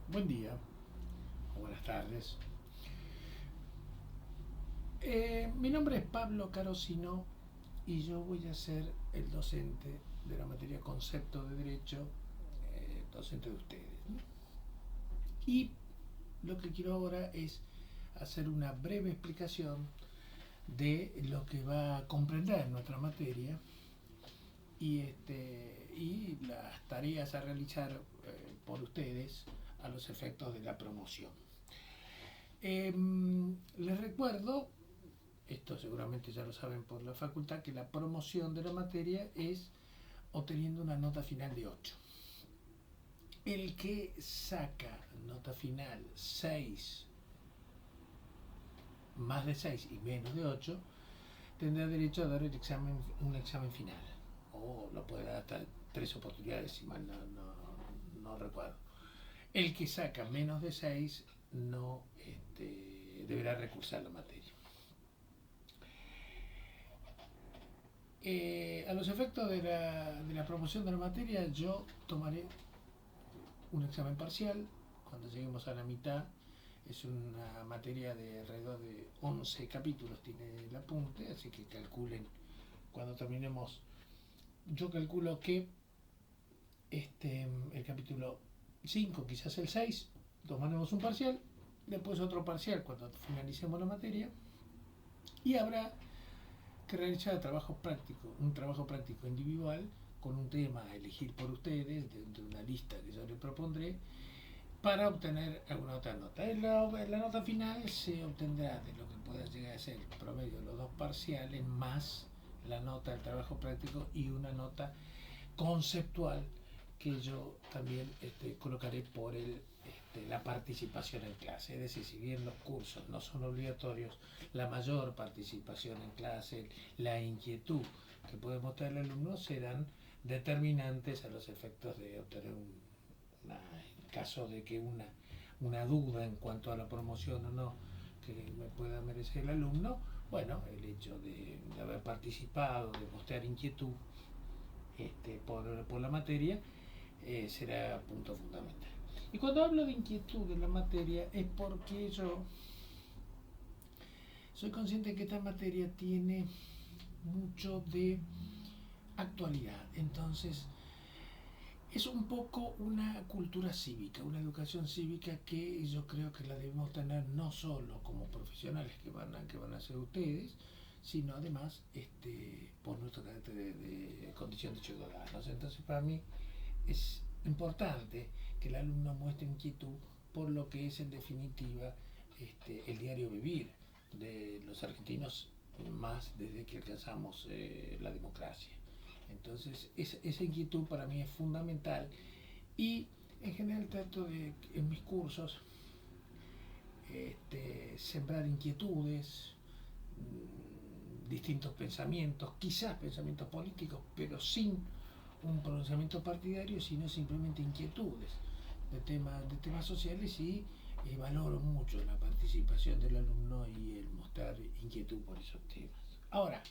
Buen día o buenas tardes. Mi nombre es Pablo Carosino y yo voy a ser el docente de la materia Concepto de Derecho, docente de ustedes, ¿no? Y lo que quiero ahora es hacer una breve explicación de lo que va a comprender nuestra materia y las tareas a realizar por ustedes a los efectos de la promoción. Les recuerdo, esto seguramente ya lo saben por la facultad, que la promoción de la materia es obteniendo una nota final de 8. El que saca nota final 6, más de 6 y menos de 8, tendrá derecho a dar un examen final. O lo puede dar hasta 3 oportunidades, si mal no recuerdo. El que saca menos de 6 no deberá recursar la materia. A los efectos de la promoción de la materia, yo tomaré un examen parcial cuando lleguemos a la mitad. Es una materia de alrededor de 11 capítulos, tiene el apunte, así que calculen cuando terminemos. Yo calculo que el capítulo 5, quizás el 6, tomaremos un parcial, después otro parcial cuando finalicemos la materia, y habrá que realizar un trabajo práctico individual con un tema a elegir por ustedes dentro de una lista que yo les propondré para obtener alguna otra nota. La nota final se obtendrá de lo que pueda llegar a ser el promedio de los dos parciales más la nota del trabajo práctico y una nota conceptual que yo también colocaré por la participación en clase. Es decir, si bien los cursos no son obligatorios, la mayor participación en clase, la inquietud que puede mostrar el alumno serán determinantes a los efectos de obtener en caso de que una duda en cuanto a la promoción o no que me pueda merecer el alumno, bueno, el hecho de haber participado, de mostrar inquietud por la materia, será punto fundamental. Y cuando hablo de inquietud en la materia es porque yo soy consciente que esta materia tiene mucho de actualidad. Entonces, es un poco una cultura cívica, una educación cívica que yo creo que la debemos tener no solo como profesionales que van a ser ustedes, sino además por nuestro carácter de condición de ciudadanos. Entonces, para mí es importante que el alumno muestre inquietud por lo que es en definitiva el diario vivir de los argentinos, más desde que alcanzamos la democracia. Entonces esa inquietud para mí es fundamental y en general trato de en mis cursos sembrar inquietudes, distintos pensamientos, quizás pensamientos políticos, pero sin un pronunciamiento partidario, sino simplemente inquietudes de temas sociales y valoro mucho la participación del alumno y el mostrar inquietud por esos temas. Ahora,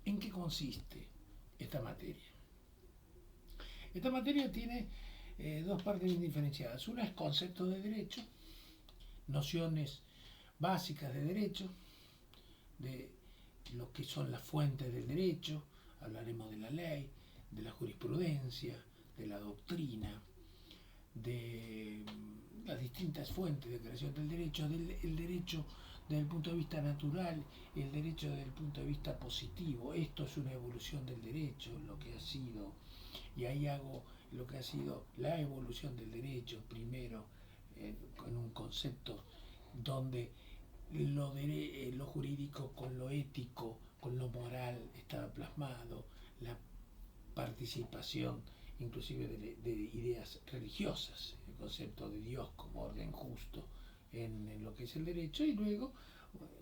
¿en qué consiste esta materia? Esta materia tiene dos partes bien diferenciadas. Una es concepto de derecho, nociones básicas de derecho, de lo que son las fuentes del derecho, hablaremos de la ley, de la jurisprudencia, de la doctrina, de las distintas fuentes de creación del derecho, el derecho desde el punto de vista natural, el derecho desde el punto de vista positivo. Esto es una evolución del derecho, lo que ha sido, y ahí hago lo que ha sido la evolución del derecho, primero con un concepto donde lo jurídico con lo ético, con lo moral estaba plasmado, la participación inclusive de ideas religiosas, el concepto de Dios como orden justo en lo que es el derecho, y luego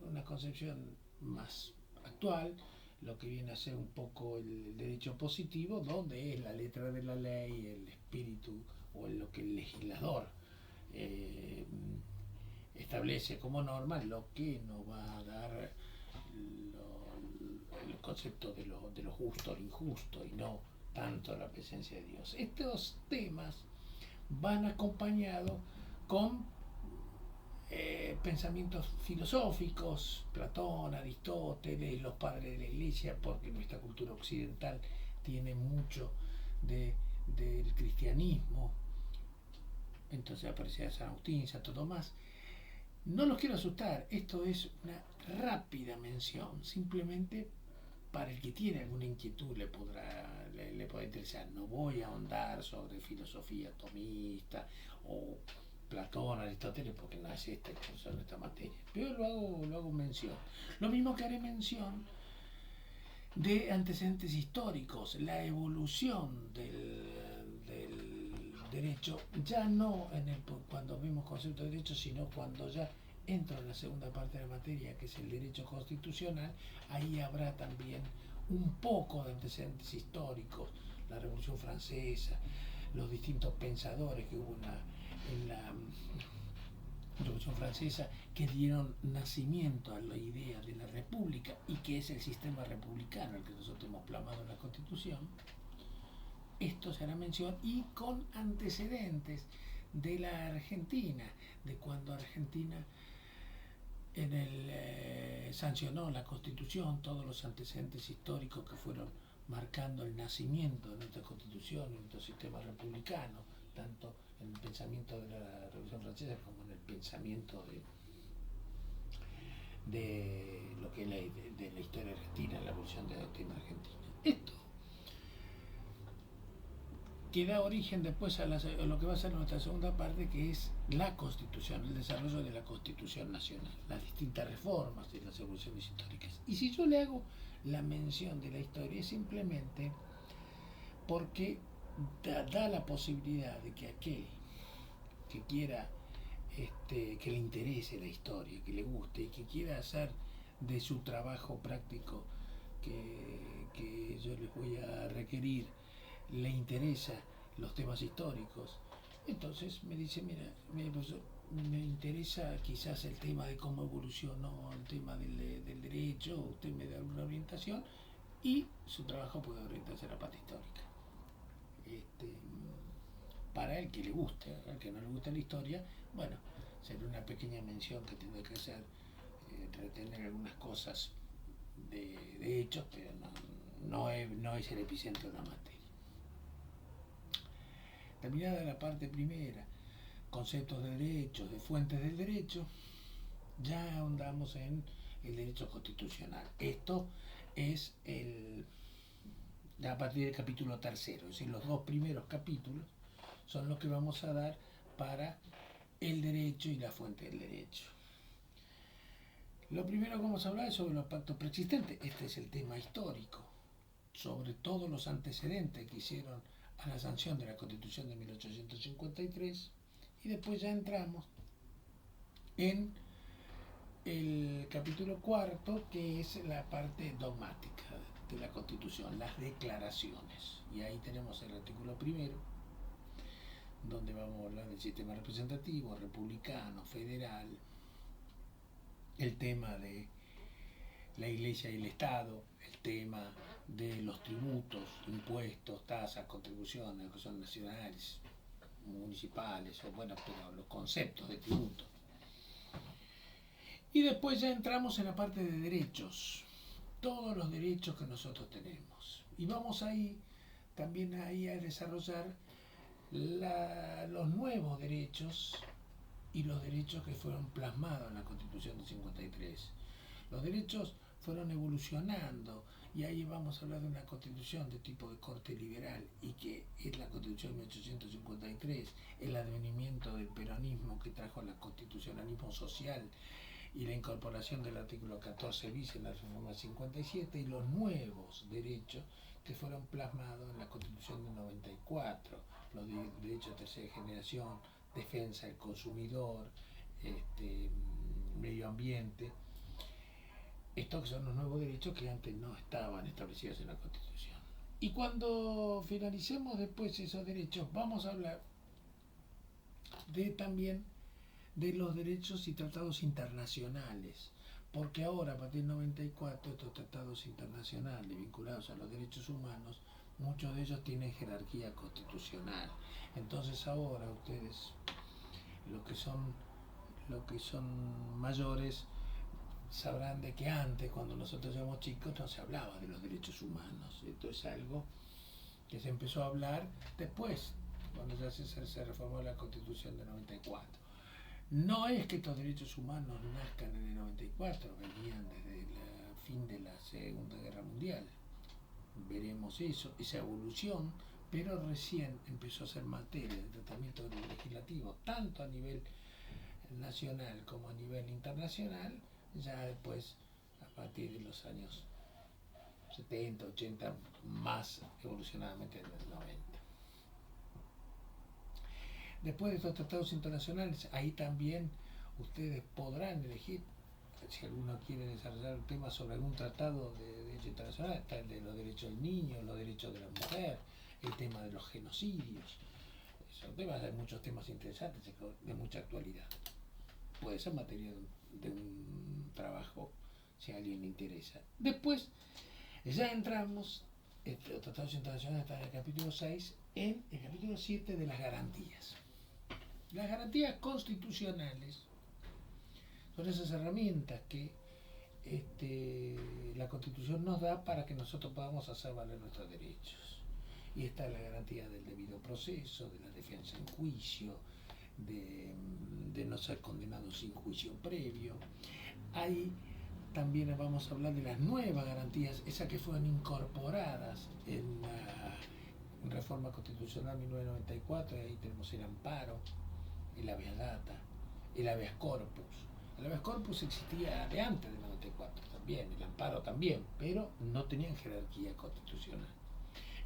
una concepción más actual, lo que viene a ser un poco el derecho positivo, donde es la letra de la ley, el espíritu o lo que el legislador eh, establece como norma, lo que nos va a dar el concepto de lo justo o lo injusto y no tanto la presencia de Dios. Estos temas van acompañados con pensamientos filosóficos, Platón, Aristóteles, los padres de la Iglesia, porque nuestra cultura occidental tiene mucho del cristianismo. Entonces aparecía San Agustín, Santo Tomás. No los quiero asustar, esto es una rápida mención, simplemente para el que tiene alguna inquietud le podrá interesar. No voy a ahondar sobre filosofía tomista o Platón, Aristóteles, porque no es esta exposición de esta materia. Pero lo hago mención. Lo mismo que haré mención de antecedentes históricos, la evolución del derecho, ya no cuando vemos concepto de derecho, sino cuando ya entro en la segunda parte de la materia, que es el derecho constitucional. Ahí habrá también un poco de antecedentes históricos, la Revolución Francesa, los distintos pensadores que hubo en la Revolución Francesa, que dieron nacimiento a la idea de la república y que es el sistema republicano el que nosotros hemos plasmado en la Constitución. Esto se hará mención, y con antecedentes de la Argentina, de cuando Argentina sancionó la Constitución, todos los antecedentes históricos que fueron marcando el nacimiento de nuestra Constitución, de nuestro sistema republicano, tanto en el pensamiento de la Revolución Francesa como en el pensamiento de lo que es de la historia argentina, la evolución de la doctrina argentina. Esto que da origen después a lo que va a ser nuestra segunda parte, que es la Constitución, el desarrollo de la Constitución Nacional, las distintas reformas y las evoluciones históricas. Y si yo le hago la mención de la historia, es simplemente porque da la posibilidad de que aquel que quiera, que le interese la historia, que le guste y que quiera hacer de su trabajo práctico que yo les voy a requerir, le interesa los temas históricos, entonces me dice, mira, me interesa quizás el tema de cómo evolucionó el tema del derecho, usted me da alguna orientación, y su trabajo puede orientarse a la parte histórica. Para el que le guste, al que no le gusta la historia, bueno, será una pequeña mención que tendré que hacer, retener algunas cosas de hechos, pero no es el epicentro de la materia. Terminada la parte primera, conceptos de derechos, de fuentes del derecho, ya ahondamos en el derecho constitucional. Esto es a partir del capítulo tercero, es decir, los dos primeros capítulos son los que vamos a dar para el derecho y la fuente del derecho. Lo primero que vamos a hablar es sobre los pactos preexistentes. Este es el tema histórico, sobre todos los antecedentes que hicieron a la sanción de la Constitución de 1853, y después ya entramos en el capítulo cuarto, que es la parte dogmática de la Constitución, las declaraciones. Y ahí tenemos el artículo primero, donde vamos a hablar del sistema representativo, republicano, federal, el tema de la Iglesia y el Estado, el tema de los tributos, impuestos, tasas, contribuciones, que son nacionales, municipales, o bueno, pero los conceptos de tributo. Y después ya entramos en la parte de derechos, todos los derechos que nosotros tenemos. Y vamos también a desarrollar los nuevos derechos y los derechos que fueron plasmados en la Constitución del 53. Los derechos fueron evolucionando, y ahí vamos a hablar de una constitución de tipo de corte liberal, y que es la Constitución de 1853, el advenimiento del peronismo que trajo el constitucionalismo social y la incorporación del artículo 14 bis en la reforma 57, y los nuevos derechos que fueron plasmados en la Constitución del 94, los derechos de tercera generación, defensa del consumidor, medio ambiente. Estos que son los nuevos derechos que antes no estaban establecidos en la Constitución. Y cuando finalicemos después esos derechos, vamos a hablar también de los derechos y tratados internacionales, porque ahora, a partir del 94, estos tratados internacionales vinculados a los derechos humanos, muchos de ellos tienen jerarquía constitucional. Entonces ahora ustedes, los que son mayores sabrán de que antes, cuando nosotros éramos chicos, no se hablaba de los derechos humanos. Esto es algo que se empezó a hablar después, cuando ya se reformó la Constitución de 94. No es que estos derechos humanos nazcan en el 94, venían desde el fin de la Segunda Guerra Mundial. Veremos eso, esa evolución, pero recién empezó a ser materia de tratamiento legislativo, tanto a nivel nacional como a nivel internacional, ya después, a partir de los años 70, 80, más evolucionadamente en el 90. Después de estos tratados internacionales, ahí también ustedes podrán elegir, si alguno quiere desarrollar un tema sobre algún tratado de derecho internacional, está el de los derechos del niño, los derechos de la mujer, el tema de los genocidios. Son temas, hay muchos temas interesantes de mucha actualidad. Puede ser materia de un trabajo si a alguien le interesa. Después, ya entramos, los tratados internacionales están en el capítulo 6, en el capítulo 7 de las garantías. Las garantías constitucionales son esas herramientas que la Constitución nos da para que nosotros podamos hacer valer nuestros derechos. Y está la garantía del debido proceso, de la defensa en juicio, de no ser condenado sin juicio previo. Ahí también vamos a hablar de las nuevas garantías, esas que fueron incorporadas en la Reforma Constitucional 1994, y ahí tenemos el amparo, el habeas data, el habeas corpus. El habeas corpus existía de antes del 94 también, el amparo también, pero no tenían jerarquía constitucional.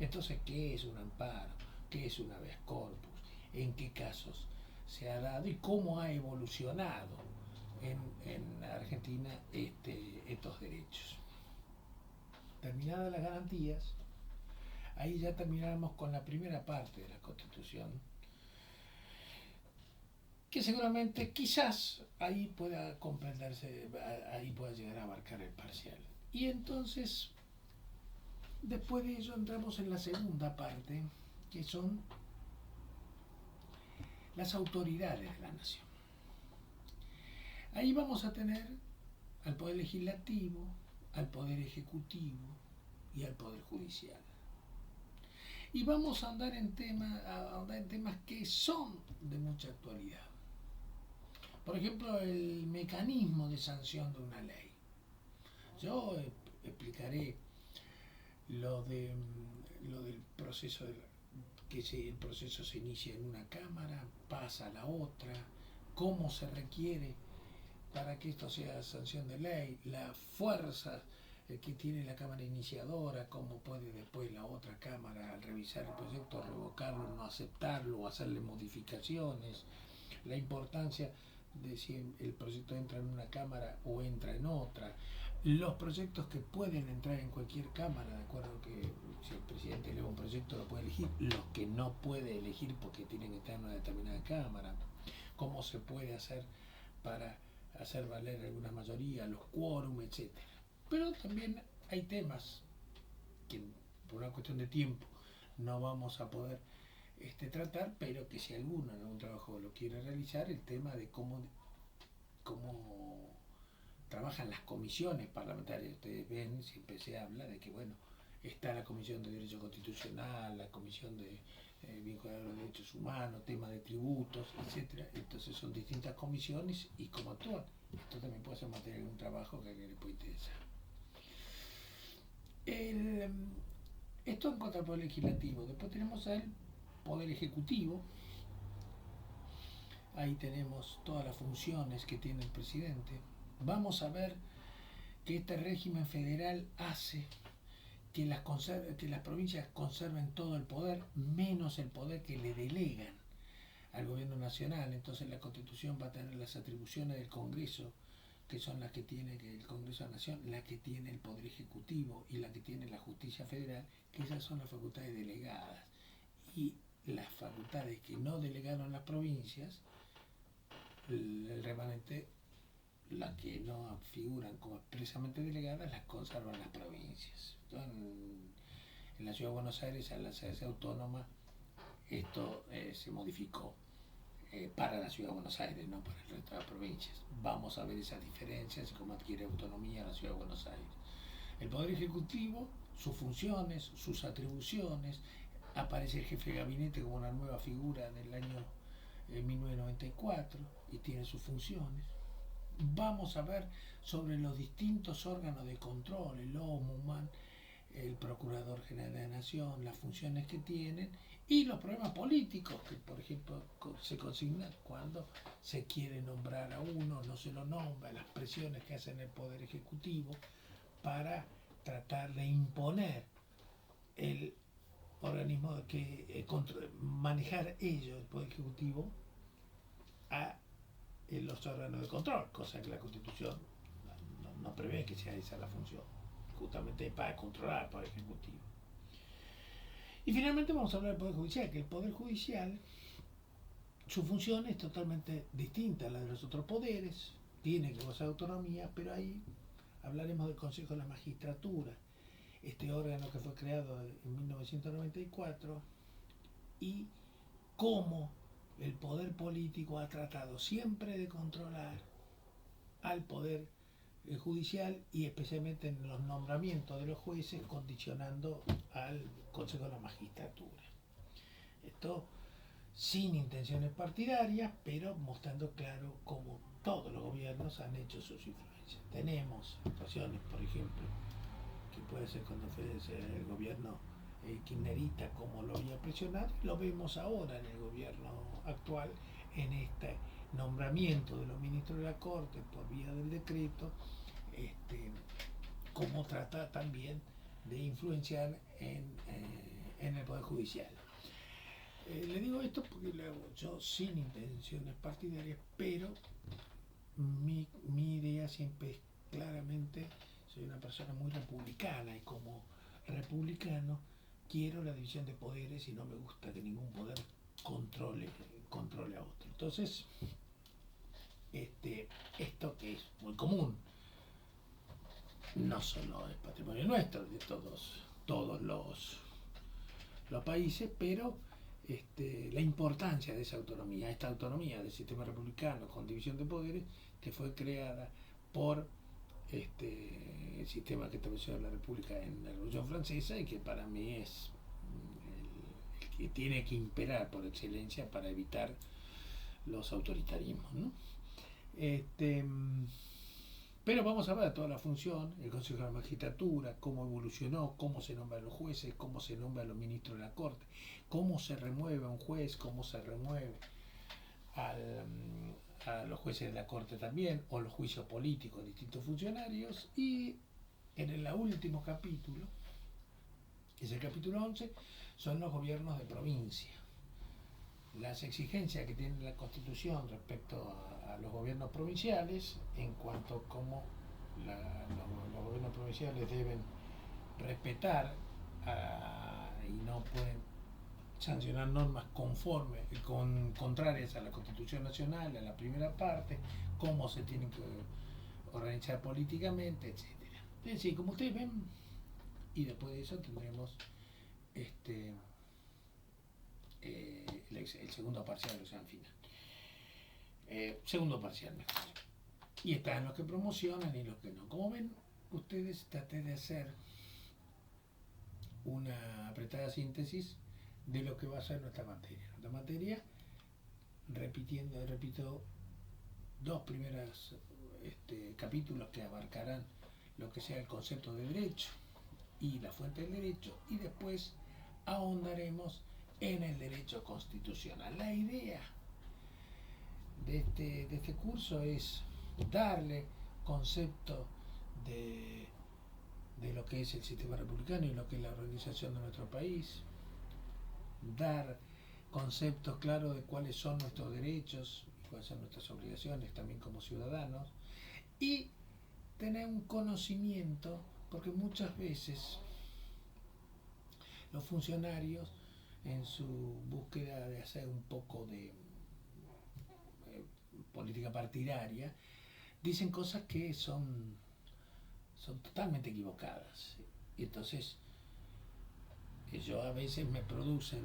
Entonces, ¿qué es un amparo? ¿Qué es un habeas corpus? ¿En qué casos se ha dado y cómo ha evolucionado en Argentina estos derechos? Terminadas las garantías, ahí ya terminamos con la primera parte de la Constitución, que seguramente quizás ahí pueda comprenderse, ahí pueda llegar a abarcar el parcial. Y entonces, después de eso entramos en la segunda parte, que son las autoridades de la nación. Ahí vamos a tener al Poder Legislativo, al Poder Ejecutivo y al Poder Judicial. Y vamos a andar en temas que son de mucha actualidad. Por ejemplo, el mecanismo de sanción de una ley. Yo explicaré lo del proceso, el proceso se inicia en una cámara, pasa a la otra, cómo se requiere para que esto sea sanción de ley, la fuerza que tiene la cámara iniciadora, cómo puede después la otra cámara al revisar el proyecto revocarlo, no aceptarlo, hacerle modificaciones, la importancia de si el proyecto entra en una cámara o entra en otra, los proyectos que pueden entrar en cualquier cámara, de acuerdo que si el presidente eleva un proyecto lo puede elegir, los que no puede elegir porque tienen que estar en una determinada cámara, cómo se puede hacer para hacer valer alguna mayoría, los quórum, etc. Pero también hay temas que por una cuestión de tiempo no vamos a poder tratar, pero que si alguno en algún trabajo lo quiere realizar, el tema de cómo trabajan las comisiones parlamentarias. Ustedes ven, siempre se habla de que, bueno, está la Comisión de Derecho Constitucional, la Comisión de vinculada a los derechos humanos, temas de tributos, etcétera. Entonces son distintas comisiones y cómo actúan. Esto también puede ser materia de un trabajo que a alguien le puede interesar. Esto en cuanto al Poder Legislativo. Después tenemos al Poder Ejecutivo. Ahí tenemos todas las funciones que tiene el presidente. Vamos a ver que este régimen federal hace que las provincias conserven todo el poder, menos el poder que le delegan al gobierno nacional. Entonces la Constitución va a tener las atribuciones del Congreso, que son las que tiene el Congreso de la Nación, la que tiene el Poder Ejecutivo y la que tiene la Justicia Federal, que esas son las facultades delegadas. Y las facultades que no delegaron las provincias, el remanente, las que no figuran como expresamente delegadas, las conservan las provincias. Entonces, en la Ciudad de Buenos Aires, al hacerse autónoma, esto se modificó para la Ciudad de Buenos Aires, no para el resto de las provincias. Vamos a ver esas diferencias y cómo adquiere autonomía la Ciudad de Buenos Aires. El Poder Ejecutivo, sus funciones, sus atribuciones, aparece el jefe de gabinete como una nueva figura del año 1994 y tiene sus funciones. Vamos a ver sobre los distintos órganos de control, el OMUMAN, el Procurador General de la Nación, las funciones que tienen y los problemas políticos que, por ejemplo, se consignan cuando se quiere nombrar a uno, no se lo nombra, las presiones que hacen el Poder Ejecutivo para tratar de imponer el organismo que manejar ellos, el Poder Ejecutivo, a los órganos de control, cosa que la Constitución no prevé que sea esa la función, justamente para controlar al Poder Ejecutivo. Y finalmente vamos a hablar del Poder Judicial, que el Poder Judicial, su función es totalmente distinta a la de los otros poderes, tiene que gozar de autonomía, pero ahí hablaremos del Consejo de la Magistratura, este órgano que fue creado en 1994 y cómo el poder político ha tratado siempre de controlar al poder judicial y especialmente en los nombramientos de los jueces, condicionando al Consejo de la Magistratura. Esto sin intenciones partidarias, pero mostrando claro cómo todos los gobiernos han hecho sus influencias. Tenemos situaciones, por ejemplo, que puede ser cuando fue el gobierno kirchnerista, como lo había presionado, lo vemos ahora en el gobierno actual, en este nombramiento de los ministros de la Corte por vía del decreto, cómo trata también de influenciar en el Poder Judicial. Le digo esto porque lo hago yo sin intenciones partidarias, pero mi idea siempre es claramente, soy una persona muy republicana y como republicano quiero la división de poderes y no me gusta que ningún poder controle a otro. Entonces, esto que es muy común, no solo es patrimonio nuestro, de todos los países, pero la importancia de esa autonomía, esta autonomía del sistema republicano con división de poderes que fue creada por el sistema que estableció la República en la Revolución Francesa y que para mí es el que tiene que imperar por excelencia para evitar los autoritarismos, ¿no? Pero vamos a ver toda la función, el Consejo de la Magistratura, cómo evolucionó, cómo se nombran los jueces, cómo se nombran los ministros de la Corte, cómo se remueve a un juez, cómo se remueve a los jueces de la Corte también, o los juicios políticos de distintos funcionarios. Y en el último capítulo, que es el capítulo 11, son los gobiernos de provincia. Las exigencias que tiene la Constitución respecto a los gobiernos provinciales, en cuanto a cómo los gobiernos provinciales deben respetar y no pueden sancionar normas contrarias a la Constitución Nacional, a la primera parte, cómo se tienen que organizar políticamente, etc. Es decir, como ustedes ven, y después de eso tendremos el segundo parcial del examen final. Segundo parcial, mejor. Y están los que promocionan y los que no. Como ven, ustedes traté de hacer una apretada síntesis de lo que va a ser nuestra materia. Nuestra materia, repito, dos primeros capítulos que abarcarán lo que sea el concepto de derecho y la fuente del derecho, y después ahondaremos en el derecho constitucional. La idea de este curso es darle concepto de lo que es el sistema republicano y lo que es la organización de nuestro país, dar conceptos claros de cuáles son nuestros derechos y cuáles son nuestras obligaciones también como ciudadanos, y tener un conocimiento, porque muchas veces los funcionarios, en su búsqueda de hacer un poco de política partidaria, dicen cosas que son totalmente equivocadas. Y entonces yo a veces me producen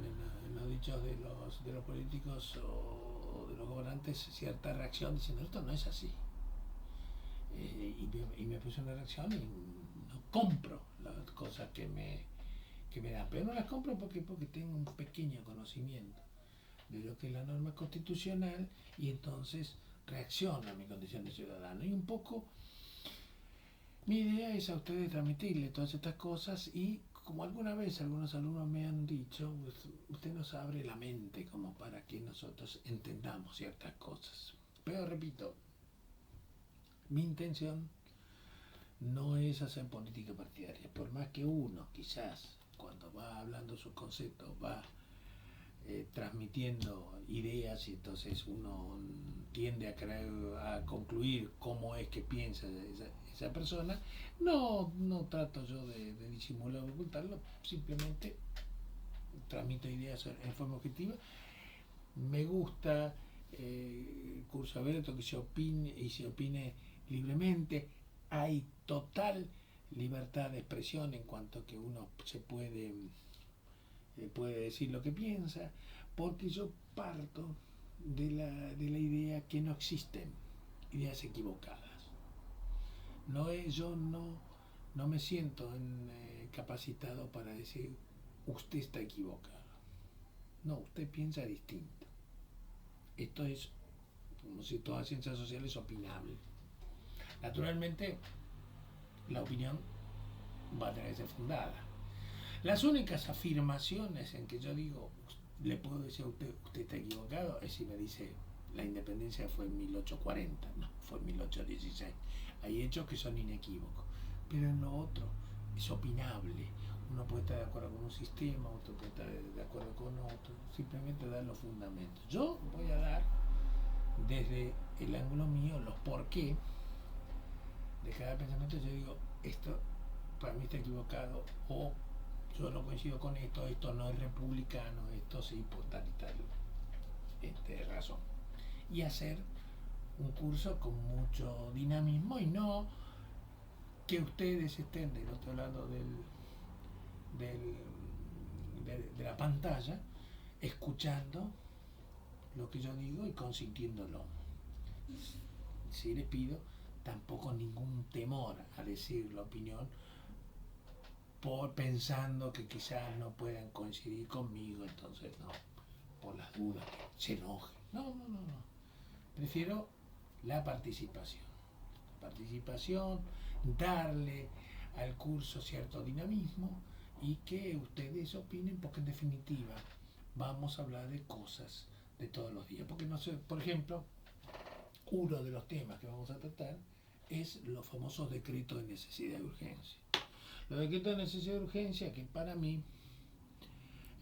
en los dichos de los políticos o de los los gobernantes cierta reacción diciendo esto no es así. Y me puse una reacción y no compro las cosas que me dan, pero no las compro porque tengo un pequeño conocimiento de lo que es la norma constitucional y entonces reacciono a mi condición de ciudadano. Y un poco mi idea es a ustedes transmitirle todas estas cosas y como alguna vez algunos alumnos me han dicho, usted nos abre la mente como para que nosotros entendamos ciertas cosas. Pero repito, mi intención no es hacer política partidaria, por más que uno quizás cuando va hablando sus conceptos va transmitiendo ideas y entonces uno tiende a concluir cómo es que piensa esa persona. No trato yo de disimular o ocultarlo, simplemente transmito ideas en forma objetiva. Me gusta el curso abierto, que se opine y se opine libremente. Hay total libertad de expresión en cuanto a que uno se puede decir lo que piensa, porque yo parto de la idea que no existen ideas equivocadas. Yo no me siento capacitado para decir usted está equivocado. No, usted piensa distinto. Esto es, como si toda ciencia social es opinable. Naturalmente, la opinión va a tener que ser fundada. Las únicas afirmaciones en que yo digo, le puedo decir a usted está equivocado, es si me dice la independencia fue en 1840, no, fue en 1816. Hay hechos que son inequívocos, pero en lo otro es opinable. Uno puede estar de acuerdo con un sistema, otro puede estar de acuerdo con otro, simplemente dar los fundamentos. Yo voy a dar desde el ángulo mío los por qué de cada pensamiento. Yo digo, esto para mí está equivocado, o yo no coincido con esto no es republicano, esto sí por tal y tal razón. Y hacer un curso con mucho dinamismo y no que ustedes estén del otro lado de la pantalla escuchando lo que yo digo y consintiéndolo. Sí les pido tampoco ningún temor a decir la opinión pensando que quizás no puedan coincidir conmigo, entonces no, por las dudas, que se enoje. No. Prefiero la participación. Darle al curso cierto dinamismo y que ustedes opinen, porque en definitiva vamos a hablar de cosas de todos los días. Porque no sé, por ejemplo, uno de los temas que vamos a tratar es los famosos decretos de necesidad y urgencia. Los decretos de necesidad y urgencia, que para mí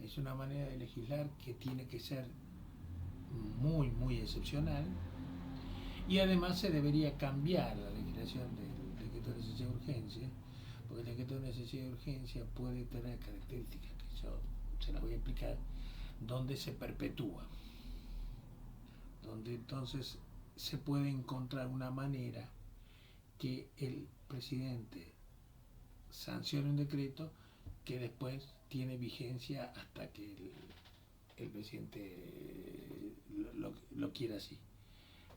es una manera de legislar que tiene que ser muy, muy excepcional, y además se debería cambiar la legislación del decreto de necesidad y urgencia, porque el decreto de necesidad y urgencia puede tener características que yo se las voy a explicar, donde se perpetúa, donde entonces se puede encontrar una manera que el presidente sancione un decreto que después tiene vigencia hasta que el presidente lo quiera así.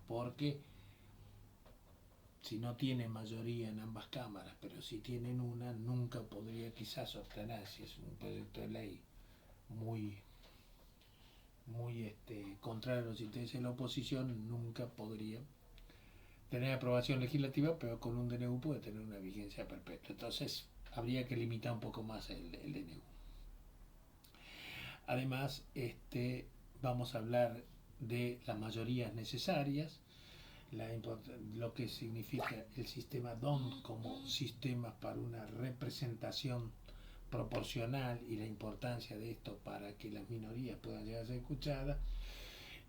Porque si no tiene mayoría en ambas cámaras, pero si tienen una, nunca podría quizás sostener, si es un proyecto de ley muy contrario a los intereses de la oposición, nunca podría tener aprobación legislativa, pero con un DNU puede tener una vigencia perpetua. Entonces habría que limitar un poco más el DNU. Además, vamos a hablar de las mayorías necesarias, lo que significa el sistema DONT como sistema para una representación proporcional y la importancia de esto para que las minorías puedan llegar a ser escuchadas,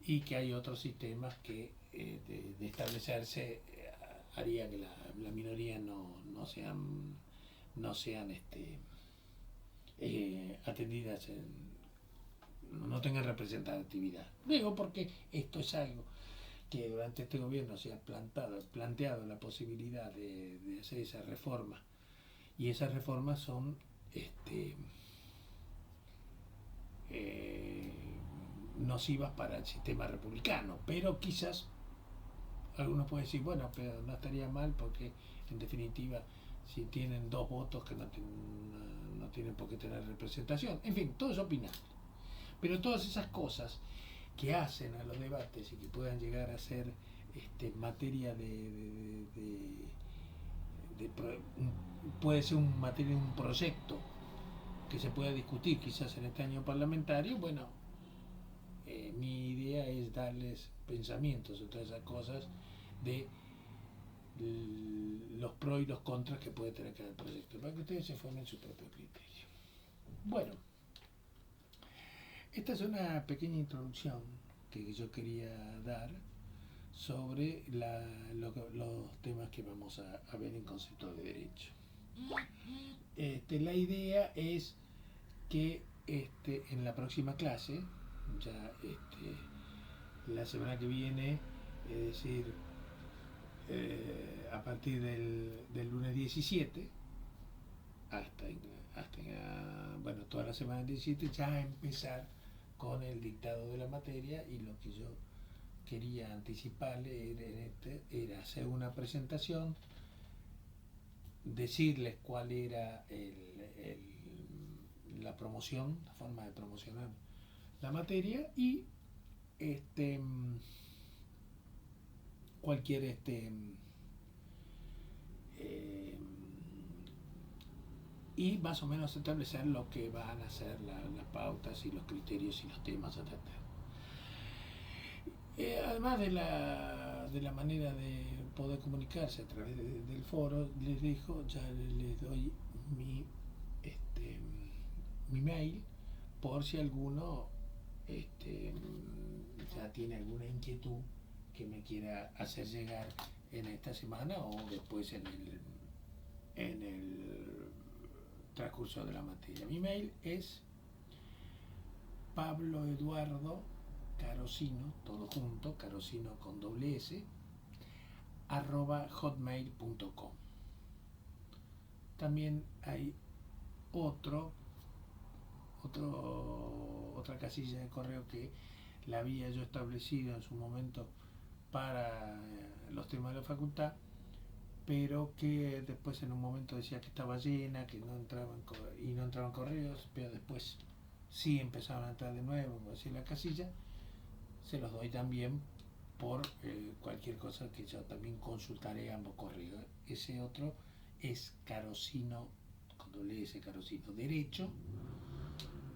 y que hay otros sistemas que de establecerse haría que la minoría no sean atendidas, no tengan representatividad. Digo porque esto es algo que durante este gobierno se ha planteado la posibilidad de hacer esa reforma, y esas reformas son nocivas para el sistema republicano, pero quizás algunos pueden decir, bueno, pero no estaría mal porque en definitiva si tienen 2 votos que no tienen por qué tener representación, en fin, todo es opinable. Pero todas esas cosas que hacen a los debates y que puedan llegar a ser materia puede ser materia de un proyecto que se pueda discutir quizás en este año parlamentario, bueno, mi idea es darles pensamientos de todas esas cosas, de los pros y los contras que puede tener cada proyecto, para que ustedes se formen su propio criterio. Bueno, esta es una pequeña introducción que yo quería dar sobre los temas que vamos a ver en concepto de derecho. La idea es que en la próxima clase, ya la semana que viene, es decir, a partir del lunes 17 hasta bueno, toda la semana del 17, ya empezar con el dictado de la materia, y lo que yo quería anticiparle era hacer una presentación, decirles cuál era la promoción, la forma de promocionar la materia, y cualquier y más o menos establecer lo que van a ser las pautas y los criterios y los temas a tratar. Además de la manera de poder comunicarse a través del foro, les dejo, ya les doy mi mail, por si alguno ya tiene alguna inquietud que me quiera hacer llegar en esta semana o después en el transcurso de la materia. Mi mail es Pablo Eduardo Carosino, todo junto, Carosino con doble S, @hotmail.com. También hay otra casilla de correo que la había yo establecido en su momento para los temas de la facultad, pero que después en un momento decía que estaba llena, que no entraban correos, pero después sí empezaron a entrar de nuevo, por decir la casilla. Se los doy también por cualquier cosa, que yo también consultaré ambos correos. Ese otro es Carosino, con doble S, Carosino derecho,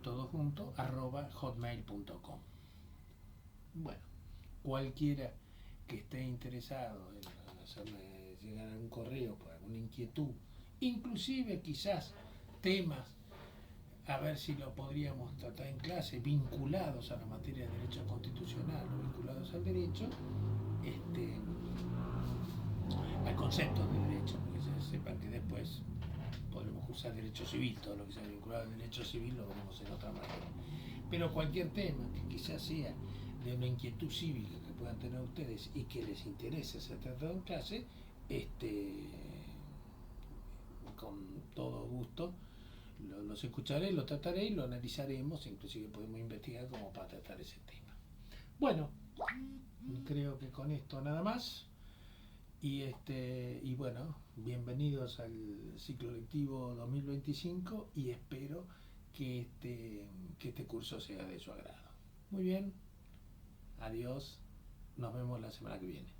todo junto, @hotmail.com. Bueno, cualquiera que esté interesado en hacerme llegar a un correo por alguna inquietud, inclusive quizás temas, a ver si lo podríamos tratar en clase, vinculados a la materia de derecho constitucional o vinculados al derecho, al concepto de derecho, porque sepan que después podremos cursar derecho civil, todo lo que sea vinculado al derecho civil lo veremos en otra manera. Pero cualquier tema que quizás sea de una inquietud cívica que puedan tener ustedes y que les interese ser tratado en clase, con todo gusto los escucharé, lo trataré y lo analizaremos, inclusive podemos investigar como para tratar ese tema. Bueno, creo que con esto nada más, y bueno, bienvenidos al ciclo lectivo 2025, y espero que este curso sea de su agrado. Muy bien, adiós, nos vemos la semana que viene.